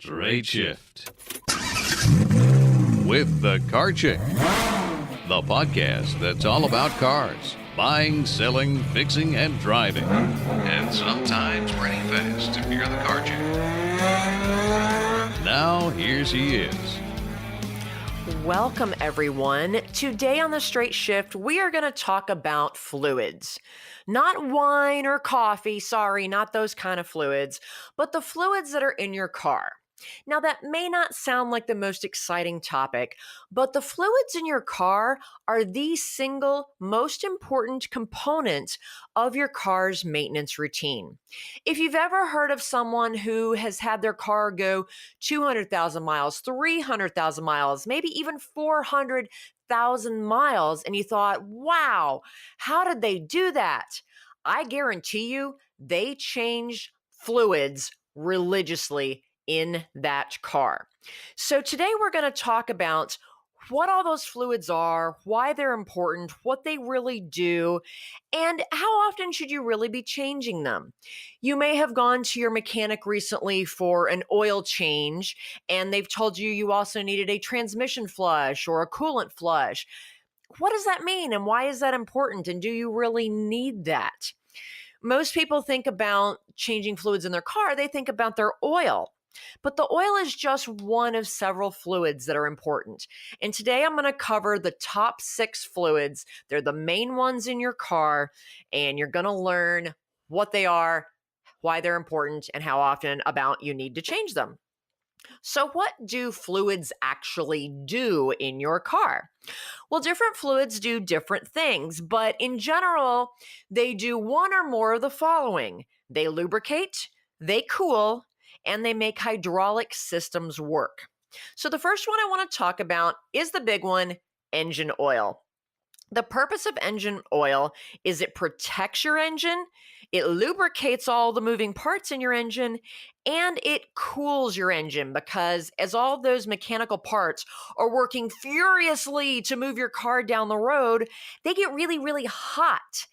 Straight Shift with the Car Chick, the podcast that's all about cars, buying, selling, fixing, and driving, and sometimes renting fast if you're the car chick. Now, here she is. Welcome, everyone. Today on the Straight Shift, we are going to talk about fluids. Not wine or coffee, sorry, not those kind of fluids, but the fluids that are in your car. Now, that may not sound like the most exciting topic, but the fluids in your car are the single most important component of your car's maintenance routine. If you've ever heard of someone who has had their car go 200,000 miles, 300,000 miles, maybe even 400,000 miles, and you thought, wow, how did they do that? I guarantee you they changed fluids religiously in that car. So today we're going to talk about what all those fluids are, why they're important, what they really do, and how often should you really be changing them. You may have gone to your mechanic recently for an oil change, and they've told you you also needed a transmission flush or a coolant flush. What does that mean, and why is that important, and do you really need that? Most people think about changing fluids in their car, they think about their oil. But the oil is just one of several fluids that are important. And today I'm going to cover the top 6 fluids. They're the main ones in your car, and you're going to learn what they are, why they're important, and how often about you need to change them. So what do fluids actually do in your car? Well, different fluids do different things, but in general, they do one or more of the following. They lubricate, they cool, and they make hydraulic systems work. So the first one I want to talk about is the big one, engine oil. The purpose of engine oil is it protects your engine, it lubricates all the moving parts in your engine, and it cools your engine because as all those mechanical parts are working furiously to move your car down the road, they get really, really hot.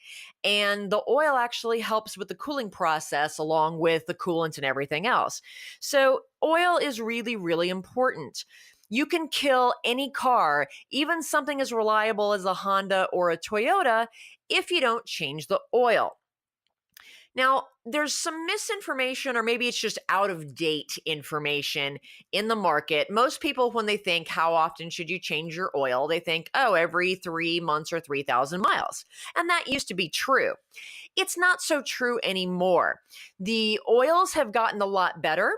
And the oil actually helps with the cooling process along with the coolant and everything else. So oil is really, really important. You can kill any car, even something as reliable as a Honda or a Toyota, if you don't change the oil. Now, there's some misinformation, or maybe it's just out of date information in the market. Most people, when they think, how often should you change your oil? They think, oh, every 3 months or 3,000 miles. And that used to be true. It's not so true anymore. The oils have gotten a lot better.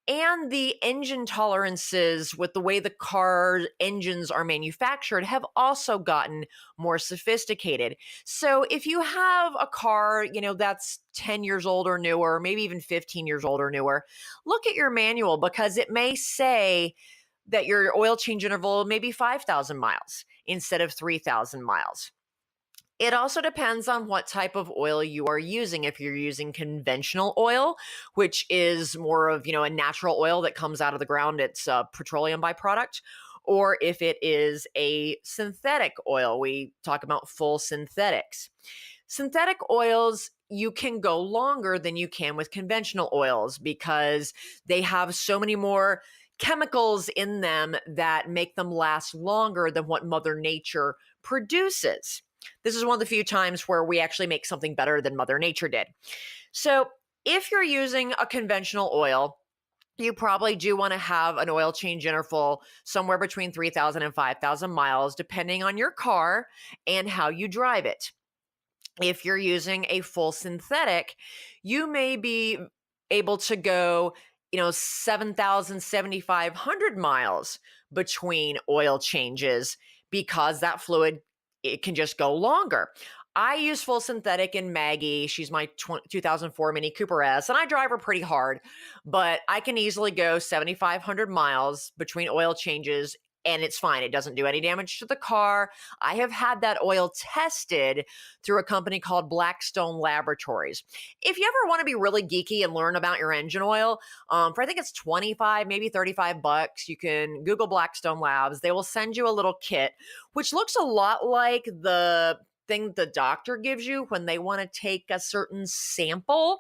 And the engine tolerances with the way the car engines are manufactured have also gotten more sophisticated. So if you have a car, that's 10 years old or newer, maybe even 15 years old or newer, look at your manual because it may say that your oil change interval may be 5,000 miles instead of 3,000 miles. It also depends on what type of oil you are using. If you're using conventional oil, which is more of, a natural oil that comes out of the ground, it's a petroleum byproduct, or if it is a synthetic oil, we talk about full synthetics. Synthetic oils, you can go longer than you can with conventional oils because they have so many more chemicals in them that make them last longer than what Mother Nature produces. This is one of the few times where we actually make something better than Mother Nature did. So if you're using a conventional oil, you probably do want to have an oil change interval somewhere between 3,000 and 5,000 miles, depending on your car and how you drive it. If you're using a full synthetic, you may be able to go 7,000, 7,500 miles between oil changes because that fluid, it can just go longer. I use full synthetic in Maggie. She's my 2004 Mini Cooper S, and I drive her pretty hard, but I can easily go 7,500 miles between oil changes, and it's fine. It doesn't do any damage to the car. I have had that oil tested through a company called Blackstone Laboratories. If you ever want to be really geeky and learn about your engine oil, for I think it's 25, maybe $35, you can Google Blackstone Labs. They will send you a little kit, which looks a lot like the thing the doctor gives you when they want to take a certain sample.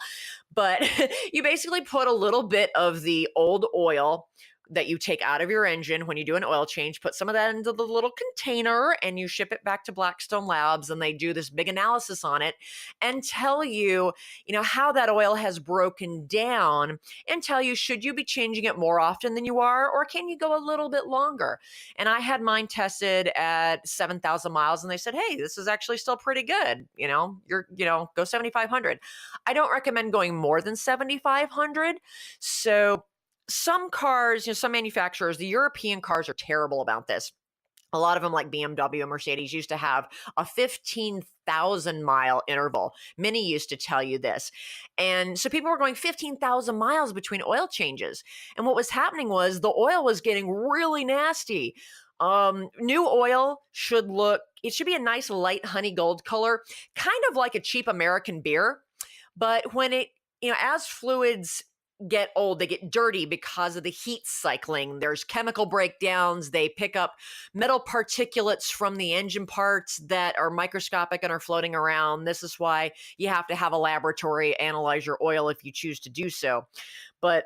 But you basically put a little bit of the old oil that you take out of your engine when you do an oil change, put some of that into the little container and you ship it back to Blackstone Labs, and they do this big analysis on it and tell you, how that oil has broken down, and tell you, should you be changing it more often than you are, or can you go a little bit longer? And I had mine tested at 7,000 miles and they said, hey, this is actually still pretty good. Go 7,500. I don't recommend going more than 7,500. So some cars, some manufacturers, the European cars are terrible about this. A lot of them, like BMW and Mercedes, used to have a 15,000 mile interval. Many used to tell you this. And so people were going 15,000 miles between oil changes. And what was happening was the oil was getting really nasty. New oil should be a nice light honey gold color, kind of like a cheap American beer. But when as fluids get old, they get dirty because of the heat cycling. There's chemical breakdowns. They pick up metal particulates from the engine parts that are microscopic and are floating around. This is why you have to have a laboratory analyze your oil if you choose to do so. But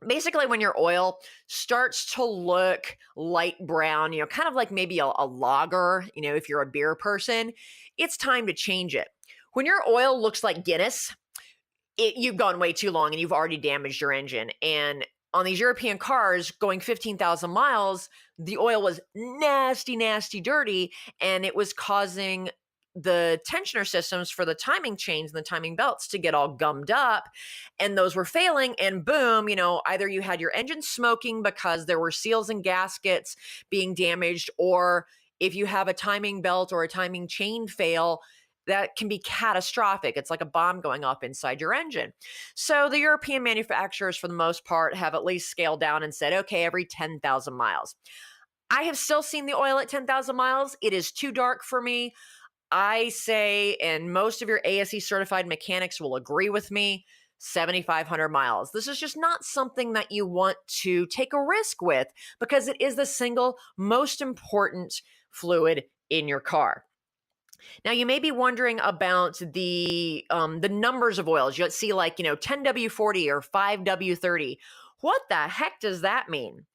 basically, when your oil starts to look light brown, kind of like maybe a lager, if you're a beer person, it's time to change it. When your oil looks like Guinness, you've gone way too long and you've already damaged your engine. And on these European cars going 15,000 miles, the oil was nasty, nasty dirty, and it was causing the tensioner systems for the timing chains and the timing belts to get all gummed up, and those were failing, and boom, either you had your engine smoking because there were seals and gaskets being damaged, or if you have a timing belt or a timing chain fail, that can be catastrophic. It's like a bomb going off inside your engine. So the European manufacturers, for the most part, have at least scaled down and said, okay, every 10,000 miles. I have still seen the oil at 10,000 miles. It is too dark for me. I say, and most of your ASE certified mechanics will agree with me, 7,500 miles. This is just not something that you want to take a risk with, because it is the single most important fluid in your car. Now, you may be wondering about the numbers of oils. You'll see 10W40 or 5W30. What the heck does that mean?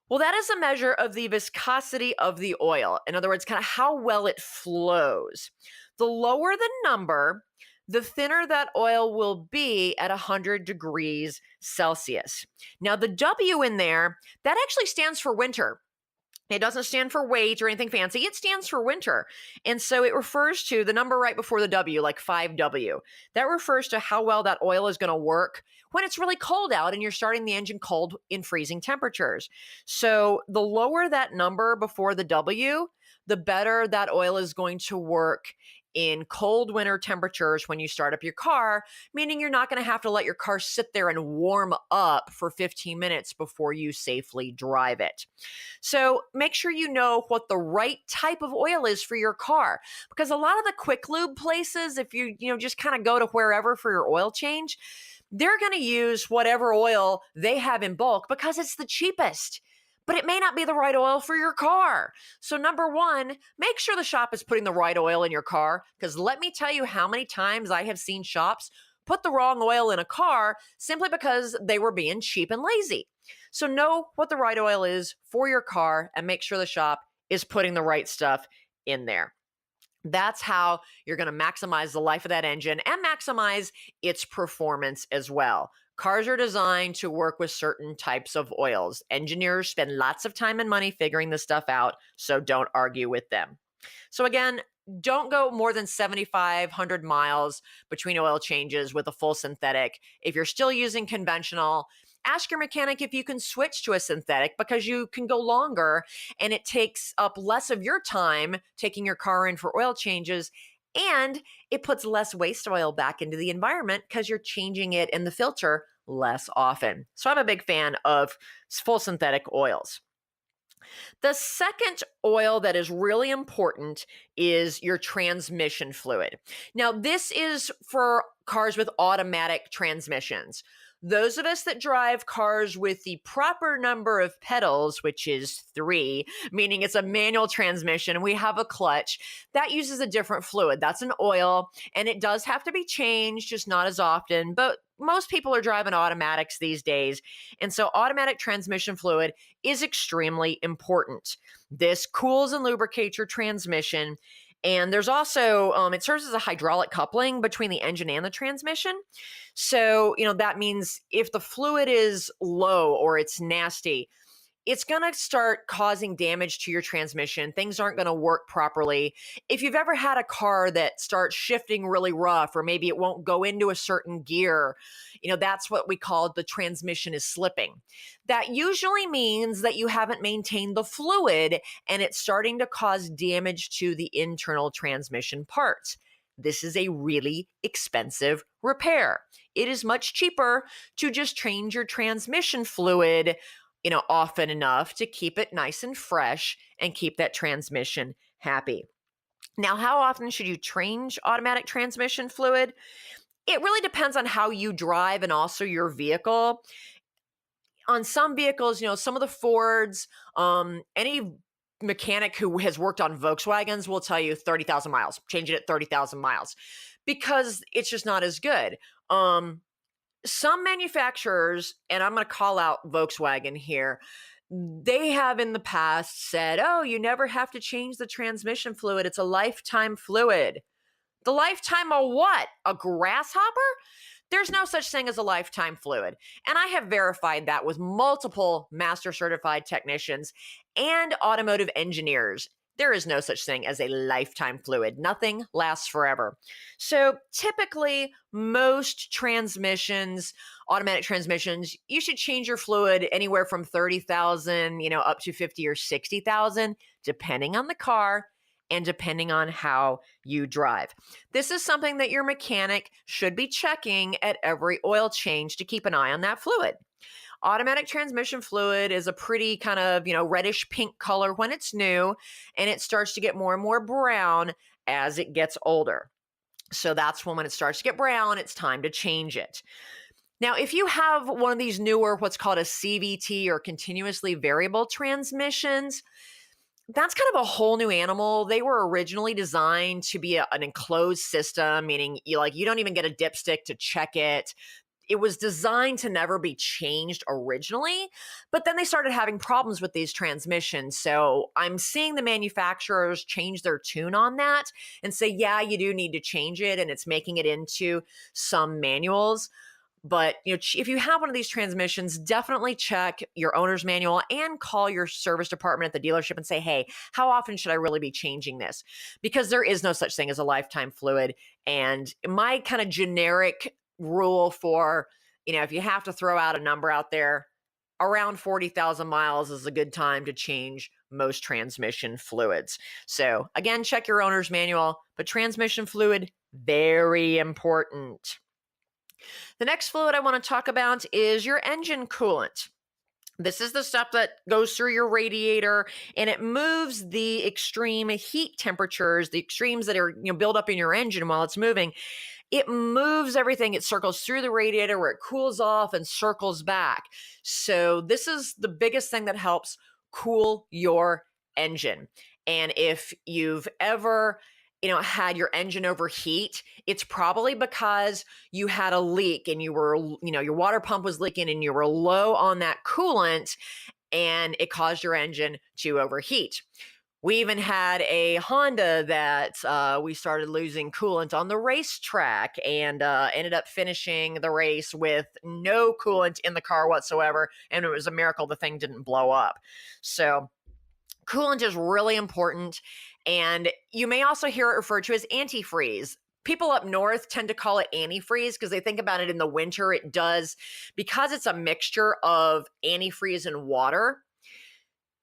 Well, that is a measure of the viscosity of the oil. In other words, kind of how well it flows. The lower the number, the thinner that oil will be at 100 degrees Celsius. Now, the W in there, that actually stands for winter. It doesn't stand for weight or anything fancy. It stands for winter. And so it refers to the number right before the W, like 5W. That refers to how well that oil is going to work when it's really cold out and you're starting the engine cold in freezing temperatures. So the lower that number before the W, the better that oil is going to work in cold winter temperatures when you start up your car, meaning you're not going to have to let your car sit there and warm up for 15 minutes before you safely drive it. So make sure you know what the right type of oil is for your car, because a lot of the quick lube places, if you just kind of go to wherever for your oil change, they're going to use whatever oil they have in bulk because it's the cheapest. But it may not be the right oil for your car. So number one, make sure the shop is putting the right oil in your car, because let me tell you how many times I have seen shops put the wrong oil in a car simply because they were being cheap and lazy. So know what the right oil is for your car and make sure the shop is putting the right stuff in there. That's how you're going to maximize the life of that engine and maximize its performance as well. Cars are designed to work with certain types of oils. Engineers spend lots of time and money figuring this stuff out, so don't argue with them. So again, don't go more than 7,500 miles between oil changes with a full synthetic. If you're still using conventional, ask your mechanic if you can switch to a synthetic, because you can go longer and it takes up less of your time taking your car in for oil changes, and it puts less waste oil back into the environment because you're changing it in the filter less often. So I'm a big fan of full synthetic oils. The second oil that is really important is your transmission fluid. Now, this is for cars with automatic transmissions. Those of us that drive cars with the proper number of pedals, which is 3, meaning it's a manual transmission and we have a clutch, that uses a different fluid. That's an oil, and it does have to be changed, just not as often. But most people are driving automatics these days. And so automatic transmission fluid is extremely important. This cools and lubricates your transmission. And there's also, it serves as a hydraulic coupling between the engine and the transmission. So, that means if the fluid is low or it's nasty, it's going to start causing damage to your transmission. Things aren't going to work properly. If you've ever had a car that starts shifting really rough, or maybe it won't go into a certain gear, that's what we call the transmission is slipping. That usually means that you haven't maintained the fluid and it's starting to cause damage to the internal transmission parts. This is a really expensive repair. It is much cheaper to just change your transmission fluid often enough to keep it nice and fresh and keep that transmission happy. Now, how often should you change automatic transmission fluid? It really depends on how you drive and also your vehicle. On some vehicles, some of the Fords, any mechanic who has worked on Volkswagens will tell you 30,000 miles, change it at 30,000 miles, because it's just not as good. Some manufacturers, and I'm going to call out Volkswagen here, they have in the past said, oh, you never have to change the transmission fluid. It's a lifetime fluid. The lifetime of what? A grasshopper? There's no such thing as a lifetime fluid. And I have verified that with multiple master certified technicians and automotive engineers. There is no such thing as a lifetime fluid. Nothing lasts forever. So typically, most transmissions, automatic transmissions, you should change your fluid anywhere from 30,000, up to 50 or 60,000, depending on the car and depending on how you drive. This is something that your mechanic should be checking at every oil change to keep an eye on that fluid. Automatic transmission fluid is a pretty kind of, reddish pink color when it's new, and it starts to get more and more brown as it gets older. So that's when it starts to get brown, it's time to change it. Now, if you have one of these newer, what's called a CVT or continuously variable transmissions, that's kind of a whole new animal. They were originally designed to be an enclosed system, meaning you don't even get a dipstick to check it. It was designed to never be changed originally, but then they started having problems with these transmissions. So I'm seeing the manufacturers change their tune on that and say, yeah, you do need to change it, and it's making it into some manuals. But if you have one of these transmissions, definitely check your owner's manual and call your service department at the dealership and say, hey, how often should I really be changing this? Because there is no such thing as a lifetime fluid. And my kind of generic rule for, if you have to throw out a number out there, around 40,000 miles is a good time to change most transmission fluids. So again, check your owner's manual, but transmission fluid, very important. The next fluid I want to talk about is your engine coolant. This is the stuff that goes through your radiator, and it moves the extreme heat temperatures, the extremes that are build up in your engine while it's moving. It moves everything. It circles through the radiator where it cools off and circles back. So this is the biggest thing that helps cool your engine. And if you've ever had your engine overheat, it's probably because you had a leak and you were, your water pump was leaking and you were low on that coolant and it caused your engine to overheat. We even had a Honda that we started losing coolant on the racetrack and ended up finishing the race with no coolant in the car whatsoever. And it was a miracle the thing didn't blow up. So coolant is really important. And you may also hear it referred to as antifreeze. People up north tend to call it antifreeze because they think about it in the winter. It does, because it's a mixture of antifreeze and water.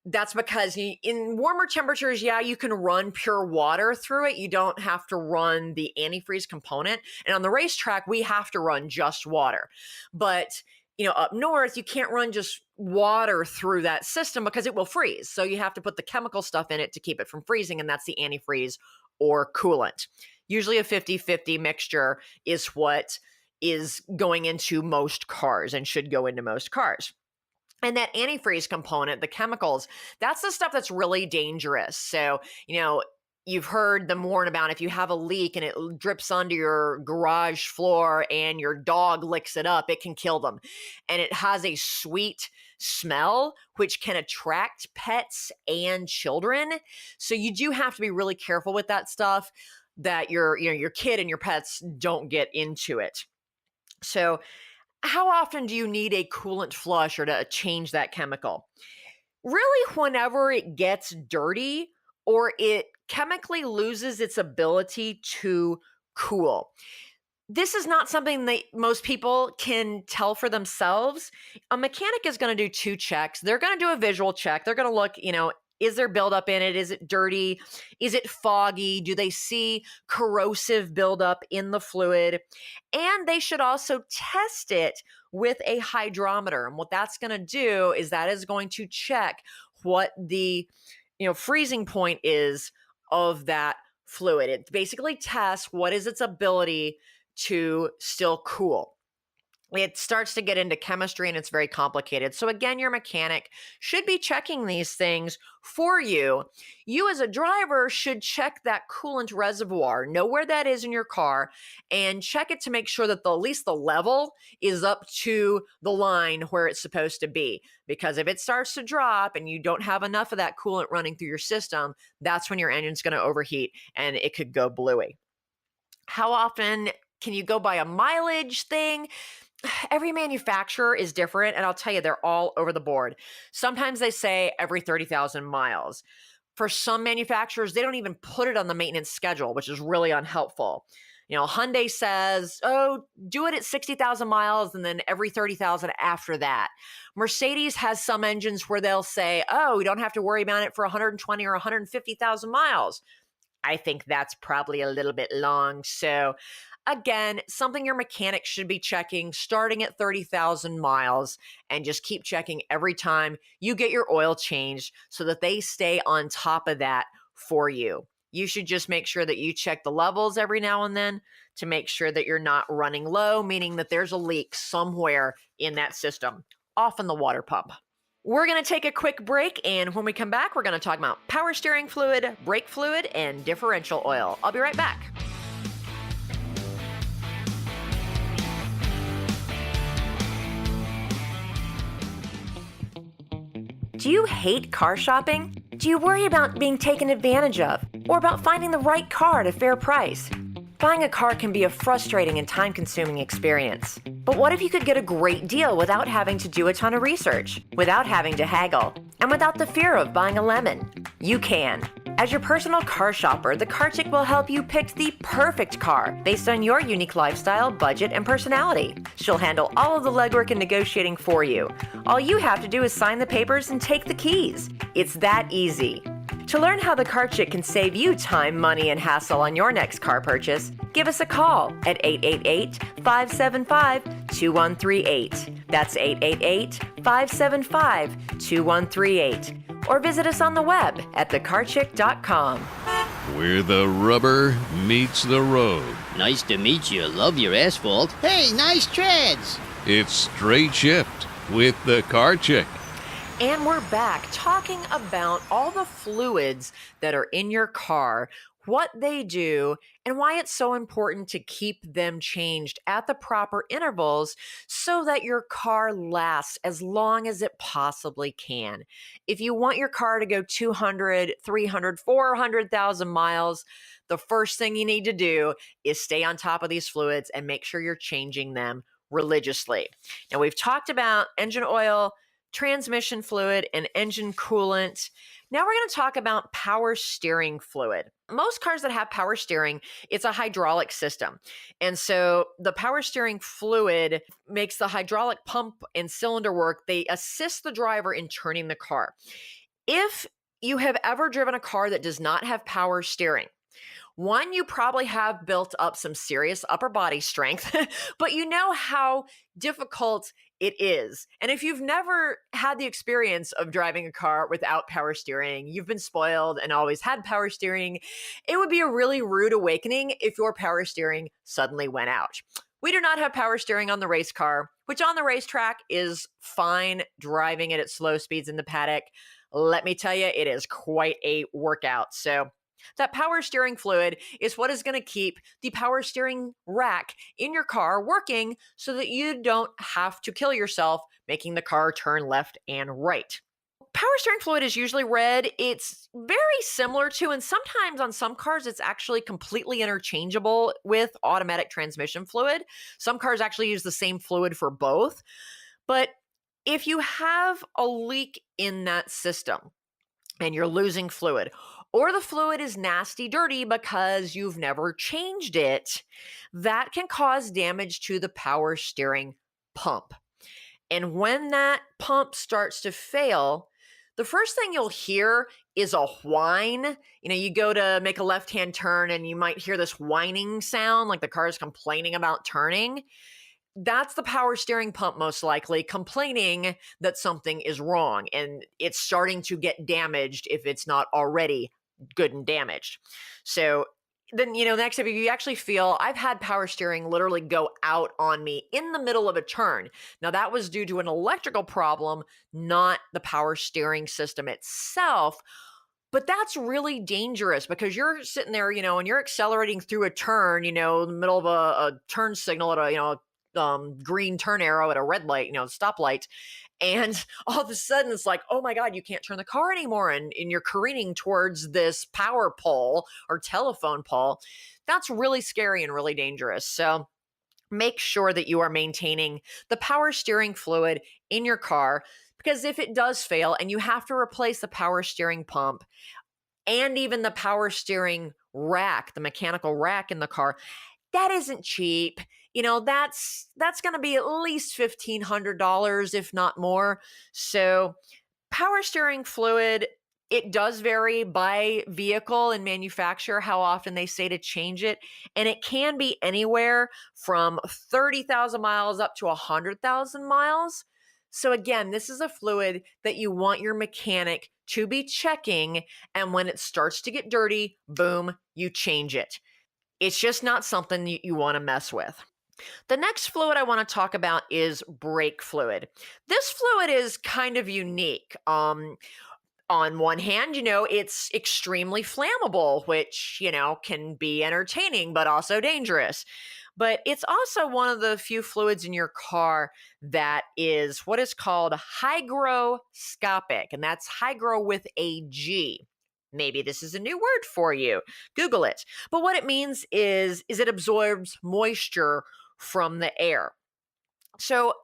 That's because in warmer temperatures, you can run pure water through it. You don't have to run the antifreeze component. And on the racetrack, we have to run just water. But up north, you can't run just water through that system because it will freeze. So you have to put the chemical stuff in it to keep it from freezing, and that's the antifreeze or coolant. Usually a 50-50 mixture is what is going into most cars and should go into most cars. And that antifreeze component, the chemicals, that's the stuff that's really dangerous. So, you've heard them warn about if you have a leak and it drips onto your garage floor and your dog licks it up, it can kill them. And it has a sweet smell, which can attract pets and children. So you do have to be really careful with that stuff, that your kid and your pets don't get into it. So how often do you need a coolant flush or to change that chemical? Really, whenever it gets dirty or it chemically loses its ability to cool. This is not something that most people can tell for themselves. A mechanic is going to do 2 checks. They're going to do a visual check. They're going to look, is there buildup in it? Is it dirty? Is it foggy? Do they see corrosive buildup in the fluid? And they should also test it with a hydrometer. And what that's going to do is that is going to check what the freezing point is of that fluid. It basically tests what is its ability to still cool. It starts to get into chemistry and it's very complicated. So again, your mechanic should be checking these things for you. You as a driver should check that coolant reservoir, know where that is in your car, and check it to make sure that at least the level is up to the line where it's supposed to be. Because if it starts to drop and you don't have enough of that coolant running through your system, that's when your engine's going to overheat and it could go bluey. How often can you go by a mileage thing? Every manufacturer is different, and I'll tell you, they're all over the board. Sometimes they say every 30,000 miles. For some manufacturers, they don't even put it on the maintenance schedule, which is really unhelpful. Hyundai says, do it at 60,000 miles and then every 30,000 after that. Mercedes has some engines where they'll say, we don't have to worry about it for 120 or 150,000 miles. I think that's probably a little bit long. So again, something your mechanic should be checking starting at 30,000 miles, and just keep checking every time you get your oil changed so that they stay on top of that for you. You should just make sure that you check the levels every now and then to make sure that you're not running low, meaning that there's a leak somewhere in that system, often the water pump. We're going to take a quick break, and when we come back, we're going to talk about power steering fluid, brake fluid, and differential oil. I'll be right back. Do you hate car shopping? Do you worry about being taken advantage of, or about finding the right car at a fair price? Buying a car can be a frustrating and time-consuming experience. But what if you could get a great deal without having to do a ton of research, without having to haggle, and without the fear of buying a lemon? You can. As your personal car shopper, the Car Chick will help you pick the perfect car based on your unique lifestyle, budget, and personality. She'll handle all of the legwork and negotiating for you. All you have to do is sign the papers and take the keys. It's that easy. To learn how the Car Chick can save you time, money, and hassle on your next car purchase, give us a call at 888-575-2138. That's 888-575-2138. Or visit us on the web at thecarchick.com. Where the rubber meets the road. Nice to meet you. Love your asphalt. Hey, nice treads. It's Straight Shift with the Car Chick. And we're back talking about all the fluids that are in your car, what they do, and why it's so important to keep them changed at the proper intervals so that your car lasts as long as it possibly can. If you want your car to go 200, 300, 400,000 miles, the first thing you need to do is stay on top of these fluids and make sure you're changing them religiously. Now, we've talked about engine oil, transmission fluid, and engine coolant. Now we're going to talk about power steering fluid. Most cars that have power steering, it's a hydraulic system. And so the power steering fluid makes the hydraulic pump and cylinder work. They assist the driver in turning the car. If you have ever driven a car that does not have power steering, one, you probably have built up some serious upper body strength, but you know how difficult It is. And if you've never had the experience of driving a car without power steering, you've been spoiled and always had power steering, it would be a really rude awakening if your power steering suddenly went out. We do not have power steering on the race car, which on the racetrack is fine driving it at slow speeds in the paddock. Let me tell you, it is quite a workout. So that power steering fluid is what is going to keep the power steering rack in your car working so that you don't have to kill yourself making the car turn left and right. Power steering fluid is usually red. It's very similar to, and sometimes on some cars, it's actually completely interchangeable with automatic transmission fluid. Some cars actually use the same fluid for both. But if you have a leak in that system, and you're losing fluid, or the fluid is nasty dirty because you've never changed it, that can cause damage to the power steering pump. And when that pump starts to fail, the first thing you'll hear is a whine. You go to make a left-hand turn and you might hear this whining sound like the car is complaining about turning. That's the power steering pump most likely complaining that something is wrong and it's starting to get damaged if it's not already good and damaged. So then, next up, if you actually feel, I've had power steering literally go out on me in the middle of a turn. Now that was due to an electrical problem, not the power steering system itself. But that's really dangerous because you're sitting there, and you're accelerating through a turn, in the middle of a turn signal at a, green turn arrow at a red light, stoplight. And all of a sudden it's like, oh my God, you can't turn the car anymore. And you're careening towards this power pole or telephone pole. That's really scary and really dangerous. So make sure that you are maintaining the power steering fluid in your car, because if it does fail and you have to replace the power steering pump and even the power steering rack, the mechanical rack in the car, that isn't cheap. That's going to be at least $1,500, if not more. So power steering fluid, it does vary by vehicle and manufacturer, how often they say to change it. And it can be anywhere from 30,000 miles up to 100,000 miles. So again, this is a fluid that you want your mechanic to be checking. And when it starts to get dirty, boom, you change it. It's just not something you want to mess with. The next fluid I want to talk about is brake fluid. This fluid is kind of unique. On one hand, it's extremely flammable, which, can be entertaining, but also dangerous. But it's also one of the few fluids in your car that is what is called hygroscopic, and that's hygro with a G. Maybe this is a new word for you. Google it. But what it means is it absorbs moisture from the air. So,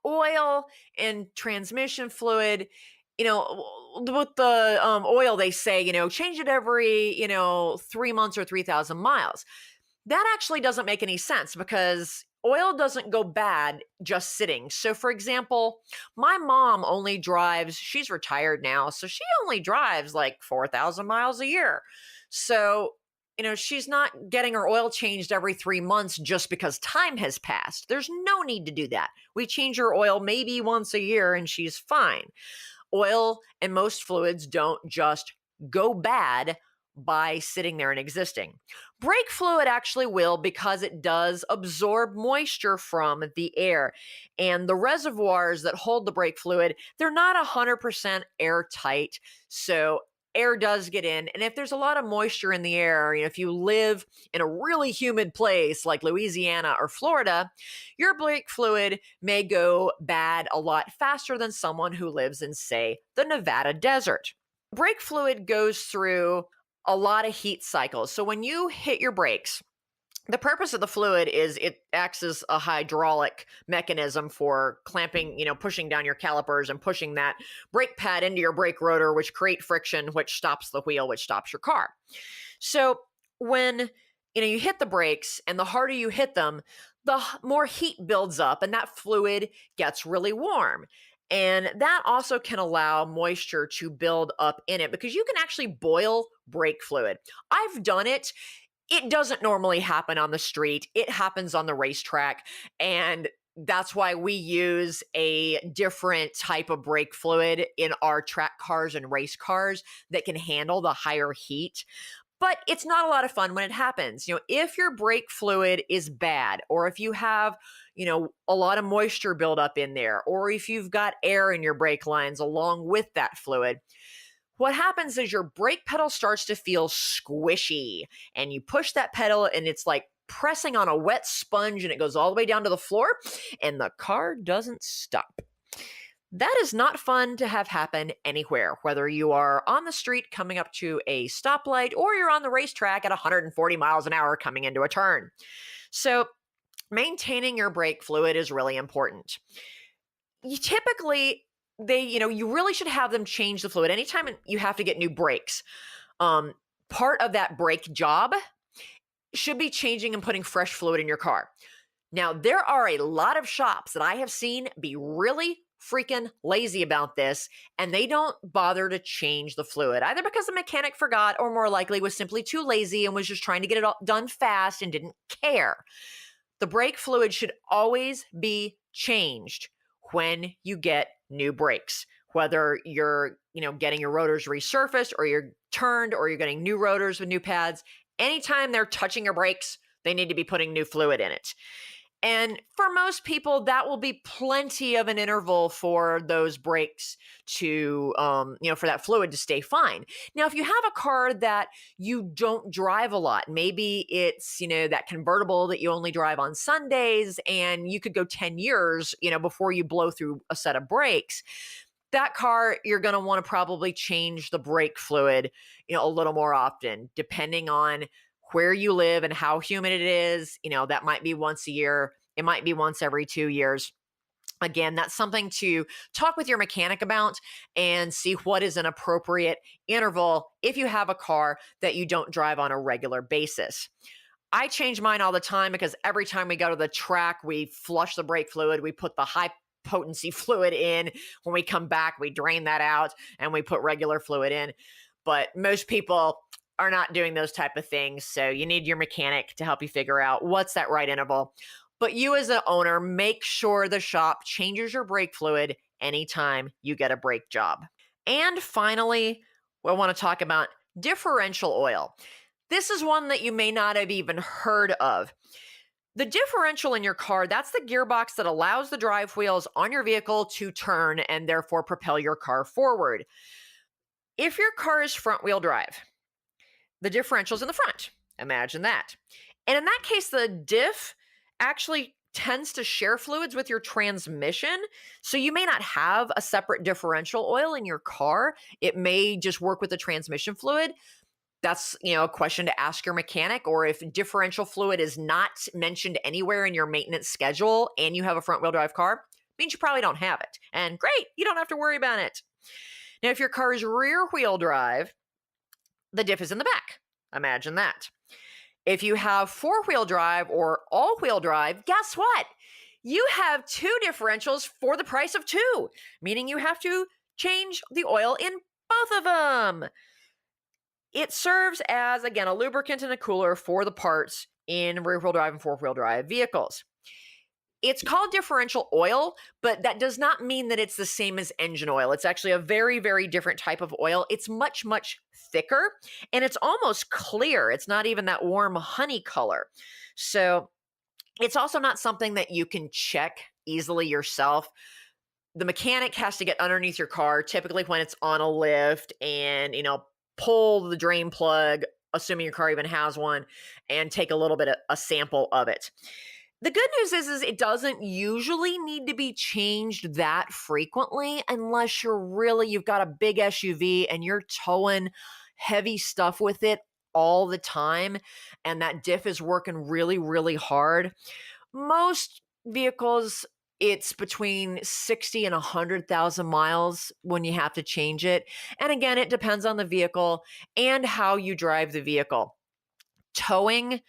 oil and transmission fluid, with the oil, they say, change it every, 3 months or 3,000 miles. That actually doesn't make any sense because oil doesn't go bad just sitting. So for example, my mom only drives, she's retired now, so she only drives like 4,000 miles a year. So, she's not getting her oil changed every 3 months just because time has passed. There's no need to do that. We change her oil maybe once a year and she's fine. Oil and most fluids don't just go bad by sitting there and existing. Brake fluid actually will, because it does absorb moisture from the air. And the reservoirs that hold the brake fluid, they're not 100% airtight. So air does get in. And if there's a lot of moisture in the air, if you live in a really humid place like Louisiana or Florida, your brake fluid may go bad a lot faster than someone who lives in, say, the Nevada desert. Brake fluid goes through a lot of heat cycles. So when you hit your brakes, the purpose of the fluid is it acts as a hydraulic mechanism for clamping, pushing down your calipers and pushing that brake pad into your brake rotor, which create friction, which stops the wheel, which stops your car. So when you hit the brakes and the harder you hit them, the more heat builds up and that fluid gets really warm. And that also can allow moisture to build up in it because you can actually boil brake fluid. I've done it. It doesn't normally happen on the street. It happens on the racetrack. And That's why we use a different type of brake fluid in our track cars and race cars that can handle the higher heat. But it's not a lot of fun when it happens. If your brake fluid is bad, or if you have, a lot of moisture buildup in there, or if you've got air in your brake lines along with that fluid, what happens is your brake pedal starts to feel squishy, and you push that pedal and it's like pressing on a wet sponge, and it goes all the way down to the floor, and the car doesn't stop. That is not fun to have happen anywhere, whether you are on the street coming up to a stoplight or you're on the racetrack at 140 miles an hour coming into a turn. So maintaining your brake fluid is really important. You really should have them change the fluid anytime you have to get new brakes. Part of that brake job should be changing and putting fresh fluid in your car. Now, there are a lot of shops that I have seen be really freaking lazy about this, and they don't bother to change the fluid, either because the mechanic forgot or more likely was simply too lazy and was just trying to get it all done fast and didn't care. The brake fluid should always be changed when you get new brakes, whether you're, getting your rotors resurfaced or you're turned or you're getting new rotors with new pads. Anytime they're touching your brakes, they need to be putting new fluid in it. And for most people, that will be plenty of an interval for those brakes to, for that fluid to stay fine. Now, if you have a car that you don't drive a lot, maybe it's, that convertible that you only drive on Sundays, and you could go 10 years, before you blow through a set of brakes. That car, you're going to want to probably change the brake fluid, a little more often, depending on where you live and how humid it is. That might be once a year. It might be once every 2 years. Again, that's something to talk with your mechanic about and see what is an appropriate interval if you have a car that you don't drive on a regular basis. I change mine all the time because every time we go to the track, we flush the brake fluid, we put the high potency fluid in. When we come back, we drain that out and we put regular fluid in. But most people are not doing those type of things. So you need your mechanic to help you figure out what's that right interval. But you as an owner, make sure the shop changes your brake fluid anytime you get a brake job. And finally, I want to talk about differential oil. This is one that you may not have even heard of. The differential in your car, that's the gearbox that allows the drive wheels on your vehicle to turn and therefore propel your car forward. If your car is front-wheel drive, the differential's in the front. Imagine that. And in that case, the diff actually tends to share fluids with your transmission. So you may not have a separate differential oil in your car. It may just work with the transmission fluid. That's, a question to ask your mechanic. Or if differential fluid is not mentioned anywhere in your maintenance schedule and you have a front-wheel drive car, means you probably don't have it. And great, you don't have to worry about it. Now, if your car is rear-wheel drive, the diff is in the back. Imagine that. If you have four-wheel drive or all-wheel drive, guess what? You have two differentials for the price of two, meaning you have to change the oil in both of them. It serves as, again, a lubricant and a cooler for the parts in rear-wheel drive and four-wheel drive vehicles. It's called differential oil, but that does not mean that it's the same as engine oil. It's actually a very, very different type of oil. It's much, much thicker, and it's almost clear. It's not even that warm honey color. So it's also not something that you can check easily yourself. The mechanic has to get underneath your car, typically when it's on a lift, and, pull the drain plug, assuming your car even has one, and take a little bit of a sample of it. The good news is it doesn't usually need to be changed that frequently unless you've got a big SUV and you're towing heavy stuff with it all the time, and that diff is working really, really hard. Most vehicles, it's between 60 and 100,000 miles when you have to change it. And again, it depends on the vehicle and how you drive the vehicle. Towing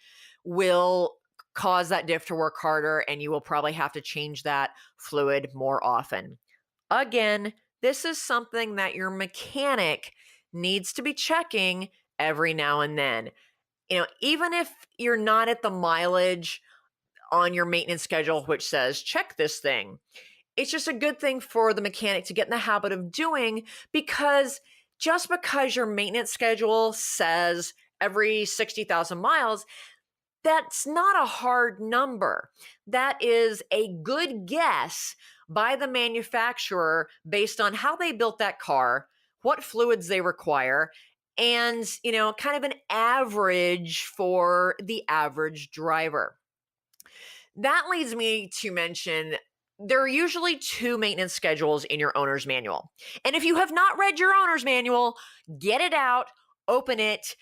will cause that diff to work harder, and you will probably have to change that fluid more often. Again, this is something that your mechanic needs to be checking every now and then. Even if you're not at the mileage on your maintenance schedule which says check this thing. It's just a good thing for the mechanic to get in the habit of doing, because just because your maintenance schedule says every 60,000 miles, that's not a hard number. That is a good guess by the manufacturer based on how they built that car, what fluids they require, and, kind of an average for the average driver. That leads me to mention there are usually 2 maintenance schedules in your owner's manual. And if you have not read your owner's manual, get it out, open it.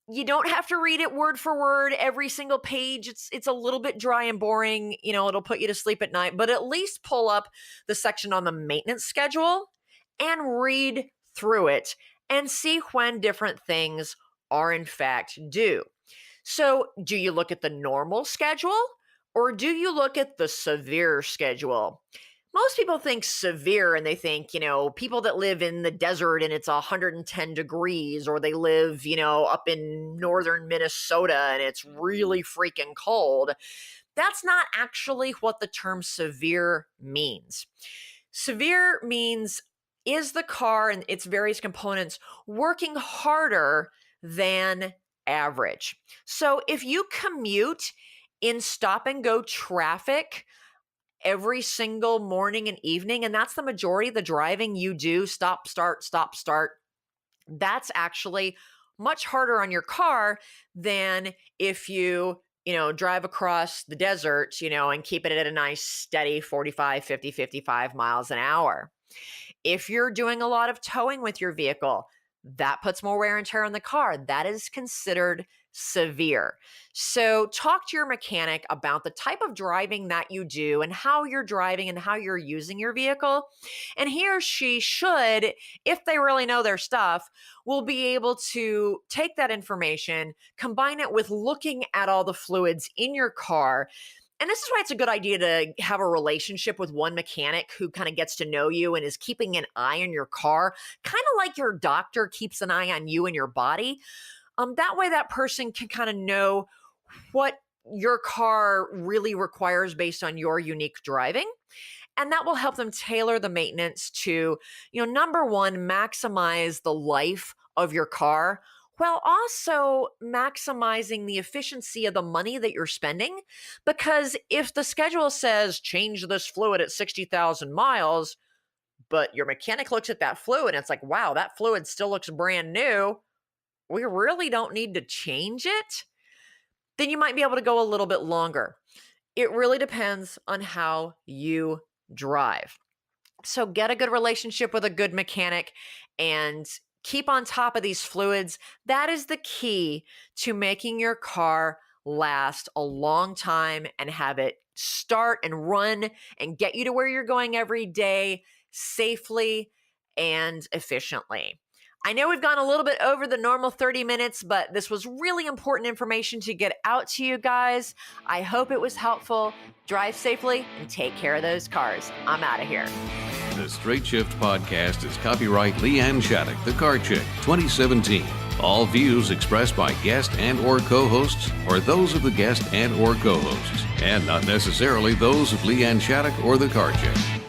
You don't have to read it word for word, every single page. It's a little bit dry and boring. It'll put you to sleep at night, but at least pull up the section on the maintenance schedule and read through it and see when different things are in fact due. So, do you look at the normal schedule or do you look at the severe schedule? Most people think severe and they think, people that live in the desert and it's 110 degrees, or they live, up in northern Minnesota and it's really freaking cold. That's not actually what the term severe means. Severe means, is the car and its various components working harder than average? So if you commute in stop and go traffic every single morning and evening, and that's the majority of the driving you do, stop, start, that's actually much harder on your car than if you, drive across the desert, and keep it at a nice steady 45, 50, 55 miles an hour. If you're doing a lot of towing with your vehicle, that puts more wear and tear on the car. That is considered severe. So talk to your mechanic about the type of driving that you do and how you're driving and how you're using your vehicle. And he or she should, if they really know their stuff, will be able to take that information, combine it with looking at all the fluids in your car. And this is why it's a good idea to have a relationship with one mechanic who kind of gets to know you and is keeping an eye on your car, kind of like your doctor keeps an eye on you and your body. That way that person can kind of know what your car really requires based on your unique driving. And that will help them tailor the maintenance to, number one, maximize the life of your car, while also maximizing the efficiency of the money that you're spending. Because if the schedule says change this fluid at 60,000 miles, but your mechanic looks at that fluid and it's like, wow, that fluid still looks brand new, we really don't need to change it, then you might be able to go a little bit longer. It really depends on how you drive. So get a good relationship with a good mechanic and keep on top of these fluids. That is the key to making your car last a long time and have it start and run and get you to where you're going every day safely and efficiently. I know we've gone a little bit over the normal 30 minutes, but this was really important information to get out to you guys. I hope it was helpful. Drive safely and take care of those cars. I'm out of here. The Straight Shift Podcast is copyright Leanne Shattuck, The Car Chick, 2017. All views expressed by guest and or co-hosts are those of the guest and or co-hosts, and not necessarily those of Leanne Shattuck or The Car Chick.